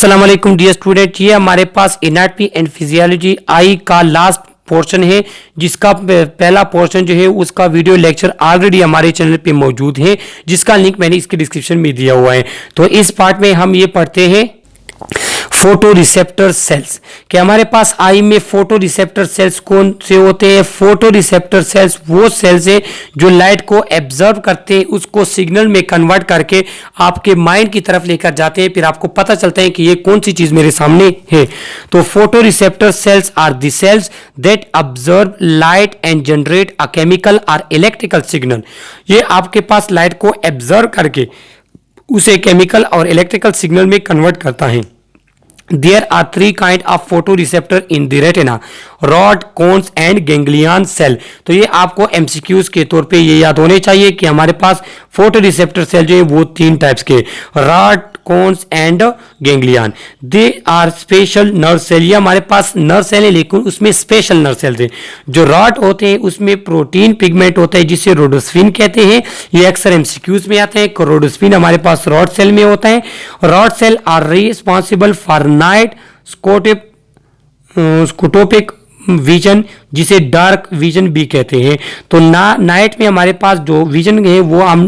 अस्सलाम वालेकुम dear student, ये हमारे पास एनाटॉमी एंड फिजियोलॉजी आई का लास्ट पोर्शन है, जिसका पहला पोर्शन जो है उसका वीडियो लेक्चर ऑलरेडी हमारे चैनल पे मौजूद है, जिसका लिंक मैंने इसके डिस्क्रिप्शन में दिया हुआ है। तो इस पार्ट में हम ये पढ़ते हैं फोटो रिसेप्टर सेल्स कि हमारे पास आई में फोटो रिसेप्टर सेल्स कौन से होते हैं। फोटो रिसेप्टर सेल्स वो सेल्स है जो लाइट को एब्जर्व करते हैं, उसको सिग्नल में कन्वर्ट करके आपके माइंड की तरफ लेकर जाते हैं, फिर आपको पता चलता है कि ये कौन सी चीज मेरे सामने है। तो photo receptor cells are the cells that observe light and generate a chemical और इलेक्ट्रिकल सिग्नल। ये आपके पास लाइट को एब्जर्व करके उसे केमिकल और इलेक्ट्रिकल सिग्नल में कन्वर्ट करता है। There are three kind of photoreceptor in the retina: rod, cones and ganglion cell। तो ये आपको MCQs के तौर पे ये याद होने चाहिए कि हमारे पास फोटोरिसेप्टर सेल जो है वो तीन टाइप्स के, rod, cones and ganglion. They are special nerve cell. ये हमारे पास नर्व सेल है लेकिन उसमें स्पेशल नर्व सेल है। जो रॉड होते हैं उसमें प्रोटीन पिगमेंट होता है जिसे रोडोस्फिन कहते हैं। ये अक्सर MCQs में आते हैं। रोडोस्फिन हमारे पास रॉड सेल में होता है। Rod cell are responsible for night scotopic vision, जिसे डार्क विजन भी कहते हैं। तो नाइट में हमारे पास जो विजन है वो हम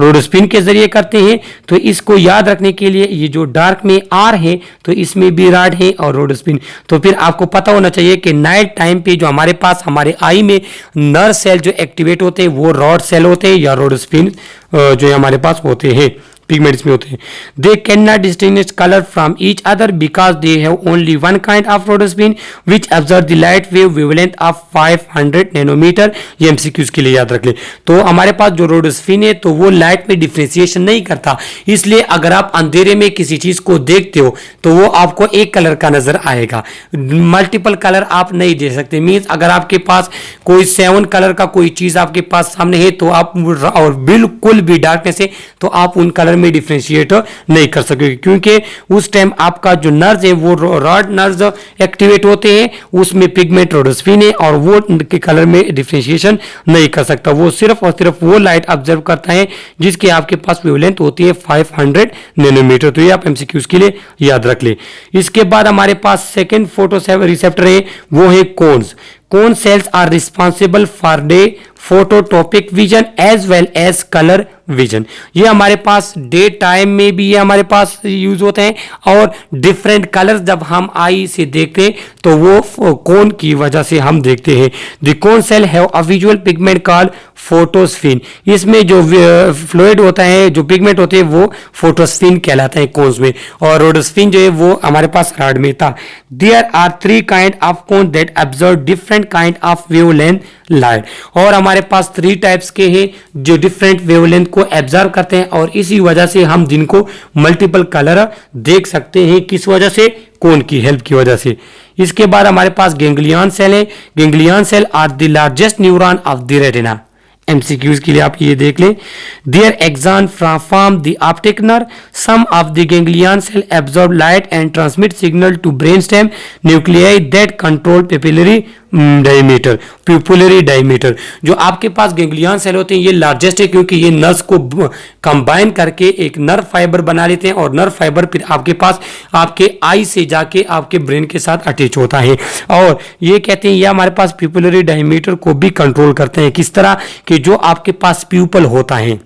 रोडोस्पिन के जरिए करते हैं। तो इसको याद रखने के लिए ये जो डार्क में आर है तो इसमें भी रॉड है और रोडोस्पिन। तो फिर आपको पता होना चाहिए कि नाइट टाइम पे जो हमारे पास हमारे आई में नर्व सेल जो एक्टिवेट होते हैं वो रॉड सेल होते हैं या रोडोस्पिन जो हमारे पास होते हैं, पिगमेंट्स में होते हैं। They can not distinguish colour from each other because they have only one kind of rhodopsin which observe the light wave wavelength of 500 nanometer. ये MCQs के लिए याद रख ले। तो हमारे पास जो रोडोस्पिन है तो वो लाइट में डिफ्रेंसिएशन नहीं करता, इसलिए अगर आप अंधेरे में किसी चीज को देखते हो तो वो आपको एक कलर का नजर आएगा, मल्टीपल कलर आप नहीं दे सकते। मीन्स अगर आपके पास कोई 7 कलर का कोई चीज आपके पास सामने है तो आप और बिल्कुल भी डार्कनेस है तो आप उन कलर में डिफरेंशिएट नहीं कर सकोगे, क्योंकि उस टाइम आपका जो नर्व है वो रॉड नर्व एक्टिवेट होते हैं, उसमें पिगमेंट रोडोस्पिन है और वो के कलर में डिफरेंशिएशन नहीं कर सकता। वो सिर्फ और सिर्फ वो लाइट ऑब्जर्व करता है जिसके आपके पास वेवलेंथ होती है 500 नैनोमीटर। तो ये आप MCQs के लिए याद रख ले। इसके बाद हमारे पास सेकेंड फोटो रिसेप्टर है, वो है cones. Cone cells are responsible for the photopic vision as well as colour vision. ये हमारे पास डे टाइम में भी ये हमारे पास यूज होते हैं और डिफरेंट कलर्स जब हम आई से देखते हैं तो वो कोन की वजह से हम देखते हैं। The cone cell have a visual pigment called photopsin. इसमें जो फ्लूइड होता है, जो पिगमेंट होते हैं वो फोटोस्फिन कहलाता है कोन्स में, और रोडोस्फिन जो है वो हमारे पास रॉड में था। There are 3 kind of cone that observe different kind of wavelength light. और हमारे पास 3 टाइप्स के हैं जो डिफरेंट वेवलेंथ को एब्जर्व करते हैं और इसी वजह से हम दिन को मल्टीपल कलर देख सकते हैं। किस वजह से? कोन की हेल्प की वजह से। इसके बाद हमारे पास गैंग्लियन सेल है। Ganglion cell are the largest neuron of the retina. MCQs के लिए आप ये देख लें। Their axon from the optic nerve, some of the ganglion cell absorb light and transmit signal to brain stem nuclei that control pupillary diameter. Pupillary diameter जो आपके पास ganglion cell होते हैं ये लार्जेस्ट है, क्योंकि ये नर्व्स को कंबाइन करके एक नर्व फाइबर बना लेते हैं और नर्व फाइबर फिर आपके पास आपके आई से जाके आपके ब्रेन के साथ अटैच होता है। और ये कहते हैं ये हमारे पास पिपुलरी डायमीटर को भी कंट्रोल करते हैं। किस तरह कि जो आपके पास प्यूपल होता है,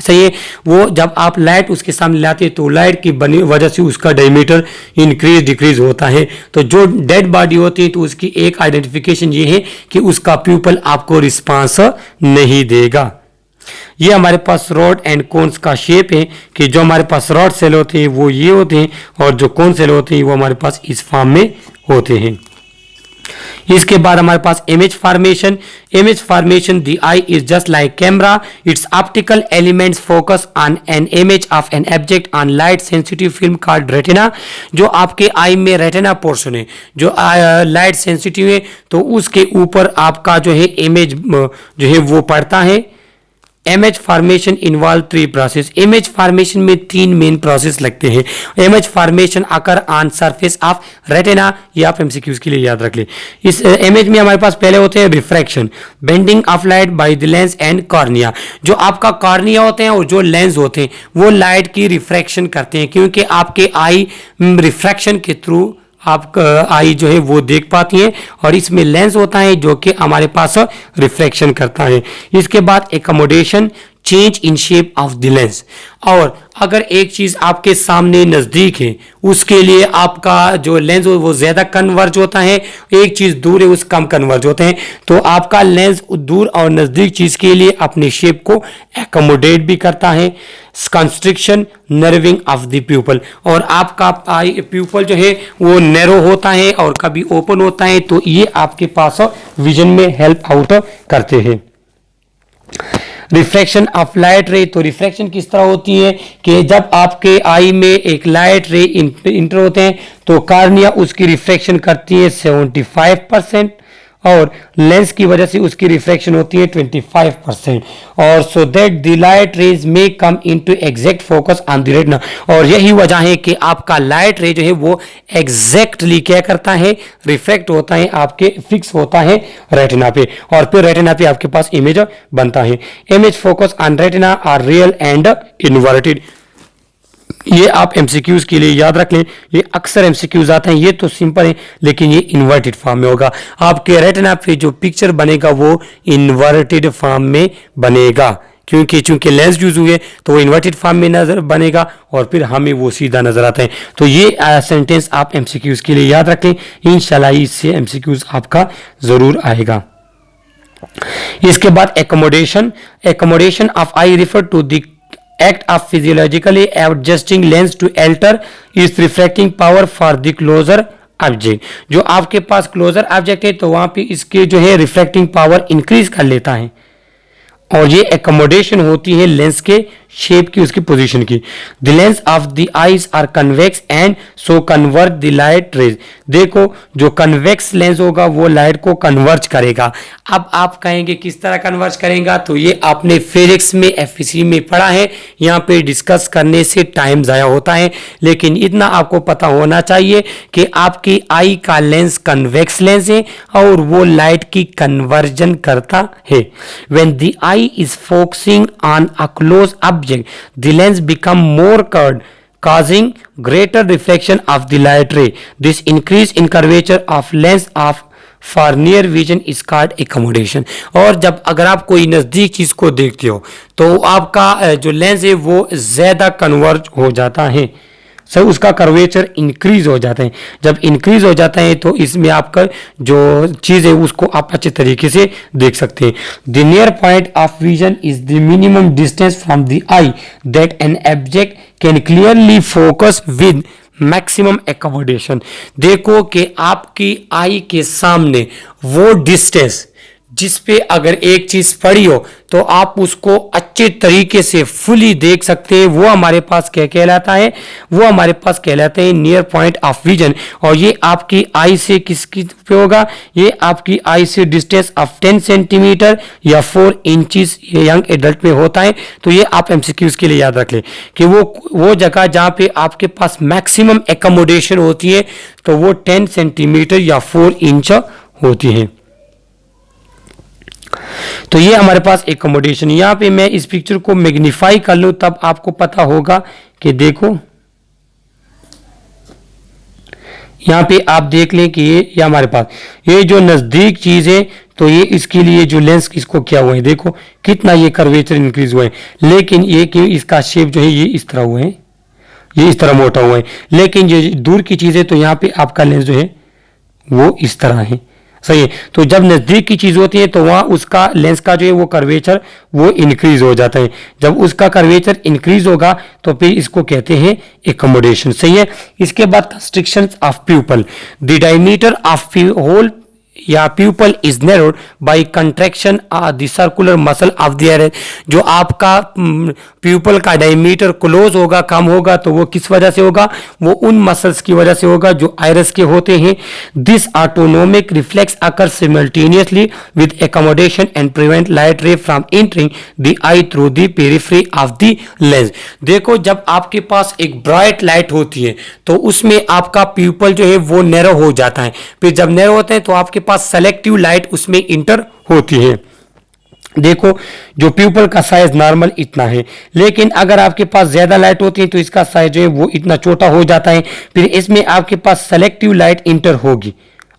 सही है, वो जब आप लाइट उसके सामने लाते हैं तो लाइट की बनी वजह से उसका डायमीटर इंक्रीज डिक्रीज होता है। तो जो डेड बॉडी होती है तो उसकी एक आइडेंटिफिकेशन ये है कि उसका प्यूपल आपको रिस्पांस नहीं देगा। ये हमारे पास रॉड एंड कोन्स का शेप है कि जो हमारे पास रॉड सेल होते हैं वो ये होते हैं और जो कोन सेल होते हैं वो हमारे पास इस फॉर्म में होते हैं। इसके बाद हमारे पास image formation. Image formation, the eye is just like camera, its optical elements focus on an image of an object on light sensitive film called retina. जो आपके आई में रेटिना पोर्शन है जो लाइट सेंसिटिव है तो उसके ऊपर आपका जो है इमेज जो है वो पड़ता है। Image formation involve 3 process. Image formation में 3 मेन प्रोसेस लगते हैं। इमेज फॉर्मेशन आकर ऑन सरफेस ऑफ रेटिना, ये आप एमसीक्यूज के लिए याद रख ले। इस इमेज में हमारे पास पहले होते हैं refraction, bending of light by the lens and cornea. जो आपका कॉर्निया होते हैं और जो लेंस होते हैं वो लाइट की रिफ्रैक्शन करते हैं, क्योंकि आपके आई रिफ्रैक्शन के थ्रू आप आई जो है वो देख पाती है, और इसमें लेंस होता है जो कि हमारे पास रिफ्लेक्शन करता है। इसके बाद accommodation, change in shape of the lens. और अगर एक चीज आपके सामने नजदीक है उसके लिए आपका जो लेंस हो वो ज्यादा कन्वर्ज होता है, एक चीज दूर है उस कम कन्वर्ज होते हैं, तो आपका लेंस दूर और नजदीक चीज के लिए अपने शेप को एकोमोडेट भी करता है। कंस्ट्रिक्शन, नर्विंग ऑफ द प्यूपल, और आपका आई प्यूपल जो है वो नैरो होता है और कभी ओपन होता है, तो ये आपके पास विजन में हेल्प आउट करते हैं। रिफ्रैक्शन ऑफ लाइट रे, तो रिफ्रैक्शन किस तरह होती है कि जब आपके आई में एक लाइट रे इंटर होते हैं तो कार्निया उसकी रिफ्रैक्शन करती है 75%, और लेंस की वजह से उसकी रिफ्रैक्शन होती है 25%, और so that the light rays may come into exact focus on the retina. और यही वजह है कि आपका लाइट रे जो है वो एग्जैक्टली क्या करता है, रिफ्रैक्ट होता है, आपके फिक्स होता है रेटिना पे, और फिर रेटिना पे आपके पास इमेज बनता है। Image focus on retina are real and inverted. ये आप एमसीक्यूज के लिए याद रख लें, ये अक्सर एमसीक्यूज आते हैं, ये तो सिंपल है लेकिन ये इन्वर्टेड फॉर्म में होगा। आपके रेटिना पे जो पिक्चर बनेगा वो इन्वर्टेड फॉर्म में बनेगा, क्योंकि चूंकि लेंस यूज हुए तो वो इन्वर्टेड फॉर्म में नजर बनेगा और फिर हमें वो सीधा नजर आता है। तो ये सेंटेंस आप एमसीक्यूज के लिए याद रखें, इंशाल्लाह इससे एमसीक्यूज आपका जरूर आएगा। इसके बाद accommodation, accommodation of eye refer to the act of physiologically adjusting lens to alter its refracting power for the closer object। जो आपके पास क्लोजर ऑब्जेक्ट है तो वहां पे इसके जो है रिफ्रैक्टिंग पावर इंक्रीज कर लेता है, और ये एकोमोडेशन होती है लेंस के शेप की, उसकी पोजीशन की। The lens of the eyes are convex and so convert the light rays. देखो जो कन्वेक्स लेंस होगा वो लाइट को कन्वर्ज करेगा। अब आप कहेंगे किस तरह कन्वर्ज करेगा, तो ये आपने फिजिक्स में एफईसी में पढ़ा है, यहाँ पे डिस्कस करने से टाइम जाया होता है, लेकिन इतना आपको पता होना चाहिए कि आपकी आई का लेंस कन्वेक्स लेंस है और वो लाइट की कन्वर्जन करता है। When the eye is focusing on a close object, the lens become more curved, causing greater reflection of the light ray. This increase in curvature of lens of for near vision is called accommodation। और जब अगर आप कोई नजदीक चीज को देखते हो तो आपका जो लेंस है वो ज्यादा कन्वर्ज हो जाता है, सर उसका कर्वेचर इंक्रीज हो जाता है। जब इंक्रीज हो जाता है तो इसमें आपका जो चीज है उसको आप अच्छे तरीके से देख सकते हैं। The near point of vision is the minimum distance from the I that an object can clearly focus with maximum accommodation. देखो कि आपकी आई के सामने वो डिस्टेंस जिस पे अगर एक चीज पड़ी हो तो आप उसको अच्छे तरीके से फुली देख सकते हैं, वो हमारे पास क्या कहलाता है, वो हमारे पास कहलाते हैं नियर पॉइंट ऑफ विजन। और ये आपकी आई से किसकी पे होगा, ये आपकी आई से डिस्टेंस ऑफ 10 सेंटीमीटर या 4 इंचेस ये यंग एडल्ट में होता है। तो ये आप एमसीक्यूज के लिए याद रख लें कि वो जगह जहाँ पे आपके पास मैक्सिमम एकोमोडेशन होती है तो वो 10 सेंटीमीटर या 4 इंच होती है। तो ये हमारे पास एकोमोडेशन। यहां पे मैं इस पिक्चर को मैग्नीफाई कर लूं तब आपको पता होगा कि देखो यहां पे आप देख लें कि ये हमारे पास ये जो नजदीक चीज है तो ये इसके लिए जो लेंस इसको क्या हुआ है, देखो कितना ये कर्वेचर इंक्रीज हुआ है, लेकिन ये कि इसका शेप जो है ये इस तरह हुआ है, ये इस तरह मोटा हुआ है, लेकिन ये दूर की चीज है तो यहाँ पे आपका लेंस जो है वो इस तरह है, सही है। तो जब नजदीक की चीज होती है तो वहां उसका लेंस का जो है वो कर्वेचर वो इंक्रीज हो जाता है। जब उसका कर्वेचर इंक्रीज होगा तो फिर इसको कहते हैं एकोमोडेशन, सही है। इसके बाद constriction of pupil, the diameter of hole या pupil is narrowed by contraction the circular muscle of the iris। जो आपका pupil का डायमीटर क्लोज होगा, कम होगा, तो वो किस वजह से होगा? वो उन मसल्स की वजह से होगा जो आयरस के होते हैं। This autonomic reflex occur simultaneously with accommodation and prevent light ray from entering the I through the periphery of the lens. देखो, जब आपके पास एक ब्राइट लाइट होती है तो उसमें आपका प्यूपल जो है वो नैरो हो जाता है। फिर जब नैरो होता है तो आपके पास सेलेक्टिव लाइट उसमें इंटर होती है। देखो, जो प्यूपल का साइज नॉर्मल इतना है, लेकिन अगर आपके पास ज्यादा लाइट होती है तो इसका साइज जो है वो इतना छोटा हो जाता है। फिर इसमें आपके पास सेलेक्टिव लाइट इंटर होगी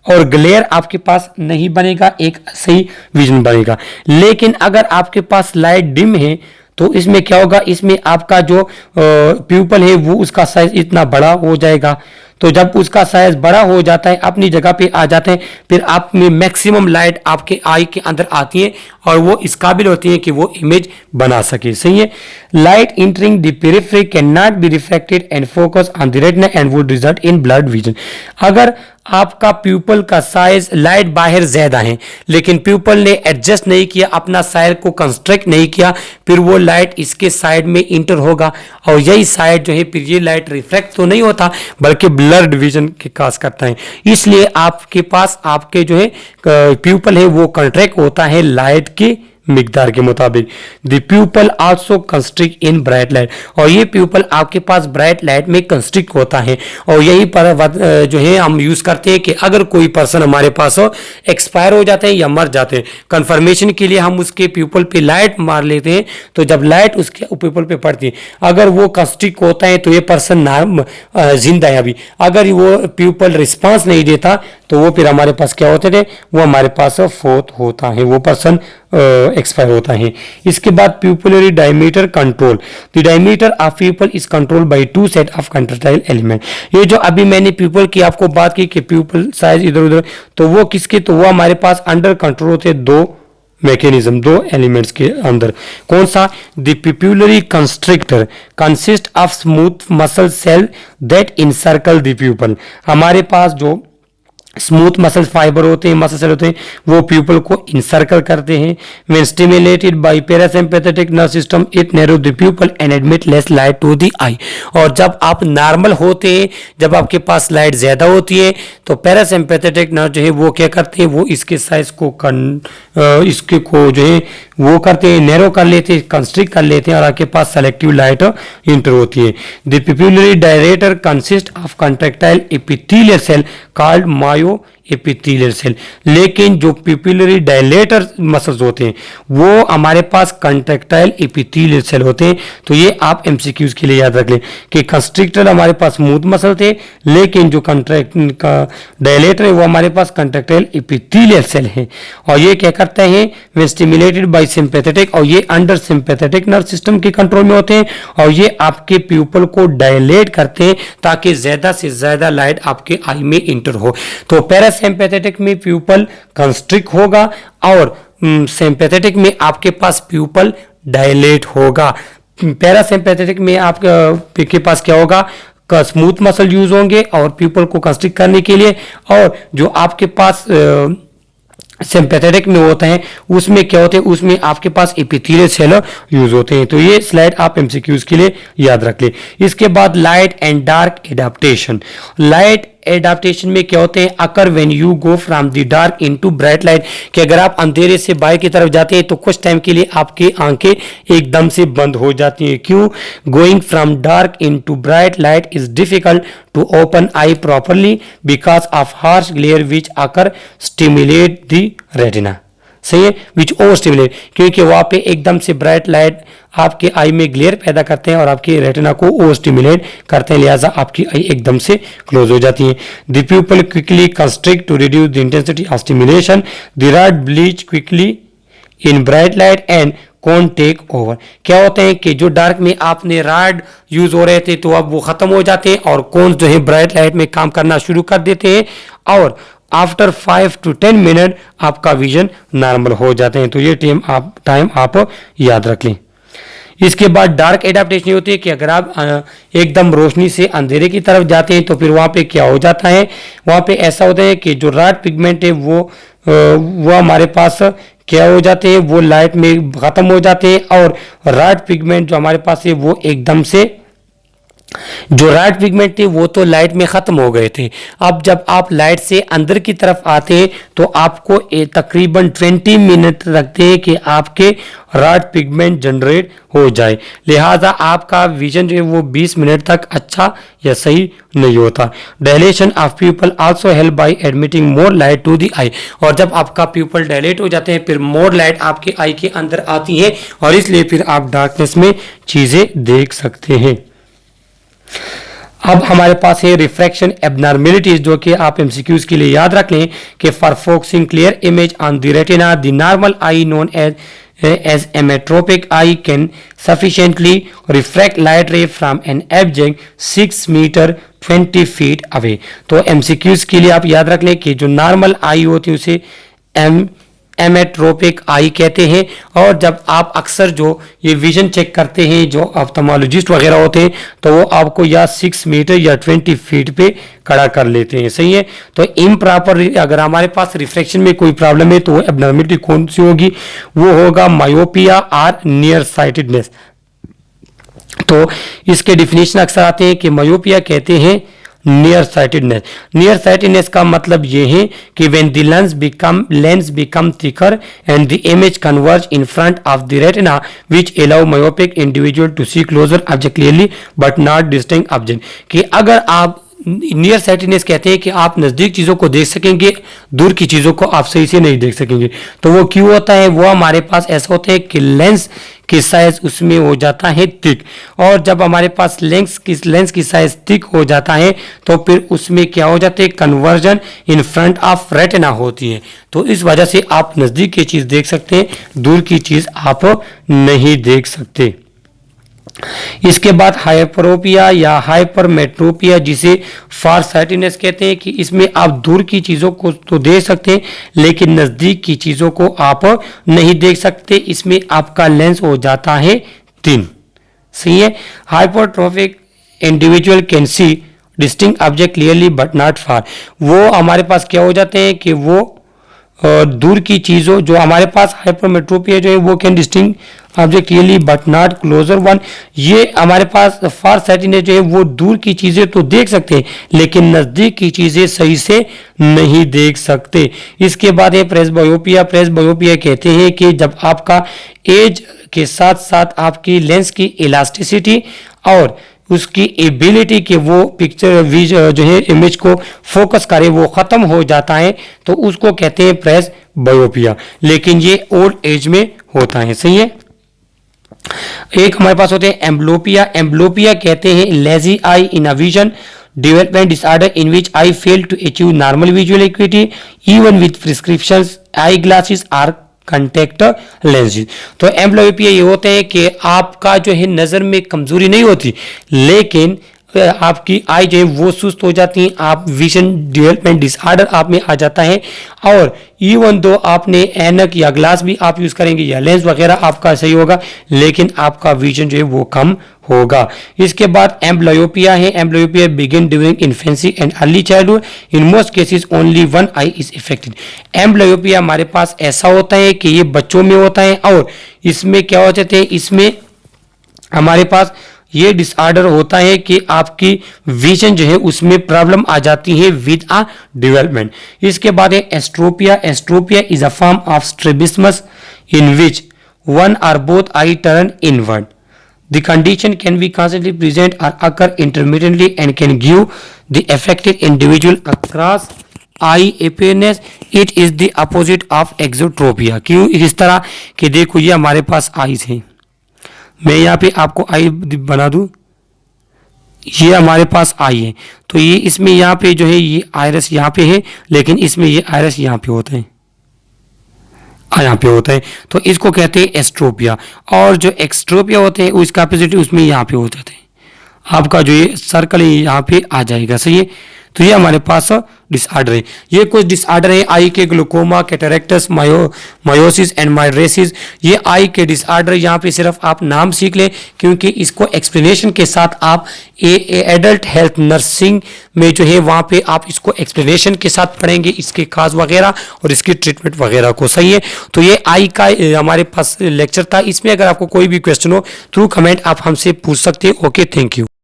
और ग्लेयर आपके पास नहीं बनेगा, एक सही विजन बनेगा। लेकिन अगर आपके पास लाइट डिम है तो इसमें क्या होगा? इसमें आपका जो प्यूपल है वो उसका साइज इतना बड़ा हो जाएगा। तो जब उसका साइज बड़ा हो जाता है, अपनी जगह पे आ जाते हैं, फिर आप में मैक्सिमम लाइट आपके आई के अंदर आती है और वो इस काबिल होती है कि वो इमेज बना सके। सही है। Light entering the periphery can not be reflected and focus on the retina and would result in blood vision. अगर आपका प्यूपल का साइज, लाइट बाहर ज्यादा है लेकिन प्यूपल ने एडजस्ट नहीं किया, अपना साइज को कंस्ट्रक्ट नहीं किया, फिर वो लाइट इसके साइड में इंटर होगा और यही साइड जो है फिर ये लाइट रिफ्लेक्ट तो नहीं होता बल्कि ब्लड विजन के काज करता है। इसलिए आपके पास आपके जो है प्यूपल है वो कंट्रैक्ट होता है लाइट के मिकदार के मुताबिक। The pupal also constrict in bright light, और ये प्यूपल आपके पास ब्राइट लाइट में कंस्ट्रिक्ट होता है। और यही पर जो है हम यूज करते हैं कि अगर कोई पर्सन हमारे पास हो एक्सपायर हो जाते हैं या मर जाते हैं, कंफर्मेशन के लिए हम उसके प्यूपल पे लाइट मार लेते हैं। तो जब लाइट उसके प्यूपल पे पड़ती है, अगर वो कंस्ट्रिक्ट होता है तो ये पर्सन जिंदा है अभी। अगर वो प्यूपल रिस्पॉन्स नहीं देता तो वो फिर हमारे पास क्या होते थे? वो हमारे पास फोत होता है, वो पर्सन एक्सपायर होता है। इसके बाद pupillary diameter control. The diameter of pupil is control by two set of contractile element. ये जो अभी मैंने प्यूपल की आपको बात की कि प्यूपल साइज इधर उधर, तो वो किसके? तो वो हमारे पास अंडर कंट्रोल होते हैं दो मैकेनिज्म, दो एलिमेंट्स के अंदर। कौन सा? The pupillary constrictor consist of smooth muscle cell that encircle the pupil. हमारे पास जो स्मूथ मसल फाइबर होते हैं, मसल सेल होते हैं, वो प्यूपल को इंसर्कल करते हैं। When stimulated by parasympathetic nerve system it narrow the pupil and admit less light to the eye. और जब आप नॉर्मल होते हैं, जब आपके पास लाइट ज्यादा होती है तो पैरासिम्पैथेटिक नर्व जो है वो क्या करते हैं? वो इसके साइज को इसके को जो है वो करते हैं, नैरो कर लेते हैं, कंस्ट्रिक्ट कर लेते हैं और आपके पास सेलेक्टिव लाइट इंटर होती है। The pupillary dilator consist of contractile epithelial cell called myo epithelial cell. लेकिन जो प्यूपिलरी डायलेटर मसल्स होते हैं वो हमारे पास कंट्रैक्टाइल एपिथेलियल सेल होते हैं। तो ये आप एमसीक्यूज के लिए याद रख लें कि कंस्ट्रिक्टर हमारे पास स्मूथ मसल थे, लेकिन जो कंट्रैक्ट का डायलेटर है वो हमारे पास कंट्रैक्टाइल एपिथेलियल सेल है। और ये क्या करते हैं? वे स्टिमुलेटेड बाय सिंपैथेटिक, और ये अंडर सिंपैथेटिक नर्व सिस्टम के कंट्रोल में होते हैं और ये आपके प्यूपल को डायलेट करते हैं ताकि ज्यादा से ज्यादा लाइट आपके आई में इंटर हो। तो पैरासिम्पैथेटिक में प्यूपल कंस्ट्रिक्ट होगा और सिंपैथेटिक में आपके पास प्यूपल डायलेट होगा। पैरासिम्पैथेटिक में आपके पास क्या होगा? का स्मूथ मसल यूज होंगे और प्यूपल को कंस्ट्रिक्ट करने के लिए, और जो आपके पास सिंपैथेटिक में होता है उसमें क्या होते हैं? उसमें आपके पास एपिथेलियल सेल यूज होते हैं। तो ये स्लाइड आप एमसीक्यूज के लिए याद रख ले। इसके बाद light and dark adaptation. Light adaptation में क्या होते हैं? Occur when you go from the dark into bright light, कि अगर आप अंधेरे से बाहर की तरफ जाते हैं तो कुछ टाइम के लिए आपकी आंखें एकदम से बंद हो जाती हैं। क्यों? Going from dark into bright light is difficult to open eye properly because of harsh glare which occur stimulate the retina. सही है, विच ओवर स्टिमुलेट, क्योंकि वहां पे एकदम से ब्राइट लाइट आपके आई में ग्लेयर पैदा करते हैं और आपके रेटिना को ओवर स्टिमुलेट करते हैं, लिहाजा आपकी आई एकदम से क्लोज हो जाती है। The pupil quickly constrict to reduce the intensity of stimulation, the rod bleach quickly in bright light and cone take over. क्या होते हैं कि जो डार्क में आपने रॉड यूज हो रहे थे तो अब वो खत्म हो जाते हैं और कौन जो है ब्राइट लाइट में काम करना शुरू कर देते हैं और आफ्टर 5 to 10 मिनट आपका विजन नॉर्मल हो जाते हैं। तो ये टाइम आप याद रख लें। इसके बाद डार्क एडाप्टेशन होती है कि अगर आप एकदम रोशनी से अंधेरे की तरफ जाते हैं तो फिर वहाँ पे क्या हो जाता है, वहाँ पे ऐसा होता है कि जो रेड पिगमेंट है वो हमारे पास क्या हो जाते हैं, वो लाइट में ख़त्म हो जाते हैं और रेड पिगमेंट जो हमारे पास है वो एकदम से जो रेड पिगमेंट थे वो तो लाइट में ख़त्म हो गए थे। अब जब आप लाइट से अंदर की तरफ आते हैं तो आपको तकरीबन 20 मिनट लगते हैं कि आपके रेड पिगमेंट जनरेट हो जाए, लिहाजा आपका विजन जो है वो 20 मिनट तक अच्छा या सही नहीं होता। Dilation of pupil also help by admitting more light to the eye, और जब आपका प्यूपल डायलेट हो जाते हैं फिर मोर लाइट आपके आई के अंदर आती है और इसलिए फिर आप डार्कनेस में चीज़ें देख सकते हैं। अब हमारे पास है रिफ्रैक्शन एबनॉर्मेलिटीज, जो कि आप एमसीक्यूज के लिए याद रख लें कि for focusing clear image on the retina the normal eye known as emmetropic eye can sufficiently refract light ray from an object 6 metre 20 feet away. तो एमसीक्यूज के लिए आप याद रख लें कि जो नॉर्मल आई होती है उसे एमेट्रोपिक आई कहते हैं, और जब आप अक्सर जो ये विजन चेक करते हैं जो ऑप्थेल्मोलॉजिस्ट वगैरह होते हैं तो वो आपको या 6 मीटर या 20 फीट पे खड़ा कर लेते हैं, सही है। तो इम्प्रॉपर अगर हमारे पास रिफ्रैक्शन में कोई प्रॉब्लम है तो वो एबनॉर्मलिटी कौन सी होगी, वो होगा मायोपिया और नियर साइटेडनेस। तो इसके डिफिनेशन अक्सर आते हैं कि मायोपिया कहते हैं नियर साइटेडनेस। नियर साइटेडनेस का मतलब ये है कि when the lens become thicker and the image converge in front of the retina which allow myopic individual to see closer object clearly but not distinct object, कि अगर आप near sightedness कहते हैं कि आप नज़दीक चीज़ों को देख सकेंगे, दूर की चीज़ों को आप सही से नहीं देख सकेंगे। तो वो क्यों होता है, वो हमारे पास ऐसा होता है कि लेंस की साइज उसमें हो जाता है थिक, और जब हमारे पास लेंस की साइज थिक हो जाता है तो फिर उसमें क्या हो जाता है, conversion in front of retina होती है। तो इस वजह से आप नज़दीक की चीज़ देख सकते हैं, दूर की चीज़ आप नहीं देख सकते। इसके बाद हाइपरोपिया या हाइपरमेट्रोपिया, जिसे फार साइटेडनेस कहते हैं, कि इसमें आप दूर की चीज़ों को तो देख सकते हैं लेकिन नज़दीक की चीज़ों को आप नहीं देख सकते, इसमें आपका लेंस हो जाता है थिन, सही है। Hypertrophic individual can see distinct object clearly but not far, वो हमारे पास क्या हो जाते हैं कि वो दूर की चीज़ों, जो हमारे पास हाइपरमेट्रोपिया जो है वो can distinct object clearly but not closer one, ये हमारे पास फार साइटेडनेस जो है वो दूर की चीज़ें तो देख सकते हैं लेकिन नज़दीक की चीज़ें सही से नहीं देख सकते। इसके बाद है प्रेसबायोपिया। प्रेसबायोपिया कहते हैं कि जब आपका एज के साथ साथ आपकी लेंस की इलास्टिसिटी और उसकी एबिलिटी के वो पिक्चर जो है इमेज को फोकस करे वो ख़त्म हो जाता है, तो उसको कहते हैं प्रेसबायोपिया, लेकिन ये ओल्ड एज में होता है, सही है। एक हमारे पास होते हैं एम्ब्लोपिया। एम्ब्लोपिया कहते हैं lazy eye in a vision development disorder in which eye fail to achieve normal visual activity even with prescriptions eye glasses or contact lenses. तो एम्ब्लोपिया ये होते हैं कि आपका जो है नज़र में कमजोरी नहीं होती लेकिन आपकी आई जो है वो सुस्त हो जाती है, आप विजन डेवलपमेंट डिसऑर्डर आप में आ जाता है, और इवन दो आपने ऐनक या ग्लास भी आप यूज़ करेंगे या लेंस वगैरह आपका सही होगा लेकिन आपका विजन जो है वो कम होगा। इसके बाद एम्ब्लोपिया है। Amblyopia begin during infancy and early childhood, in most cases only one I is affected. Amblyopia हमारे पास ऐसा होता है कि ये बच्चों में होता है और इसमें क्या हो जाते हैं, इसमें हमारे पास ये डिसऑर्डर होता है कि आपकी विजन जो है उसमें प्रॉब्लम आ जाती है विद अ डेवलपमेंट। इसके बाद है esotropia. Esotropia is a form of strabismus in which one or both eye turn inward. The condition can be constantly present or occur intermittently and can give the affected individual across eye appearance. It is the opposite of exotropia. क्यों इस तरह कि देखो ये हमारे पास eyes है, मैं यहाँ पे आपको आई बना दूं, ये हमारे पास आई है, तो ये इसमें यहाँ पे जो है ये आयरस यहाँ पे है लेकिन इसमें ये आयरस यहाँ पे होता है, यहाँ पे होता है, तो इसको कहते हैं एस्ट्रोपिया। और जो एक्सट्रोपिया होते हैं उसका ऑपोजिट उसमें यहाँ पे हो जाते हैं, आपका जो ये सर्कल है यहाँ पे आ जाएगा, सही है। तो ये हमारे पास डिसऑर्डर है। ये कुछ डिसऑर्डर है आई के, ग्लूकोमा, कैटरेक्टस, मायोसिस एंड माइड्रेसिस। ये आई के डिसऑर्डर, यहाँ पे सिर्फ आप नाम सीख लें, क्योंकि इसको एक्सप्लेनेशन के साथ आप एडल्ट हेल्थ नर्सिंग में जो है वहाँ पे आप इसको एक्सप्लेनेशन के साथ पढ़ेंगे, इसके काज वगैरह और इसकी ट्रीटमेंट वगैरह को। सही है, तो ये आई का हमारे पास लेक्चर था। इसमें अगर आपको कोई भी क्वेश्चन हो थ्रू कमेंट आप हमसे पूछ सकते हैं। Okay, thank you.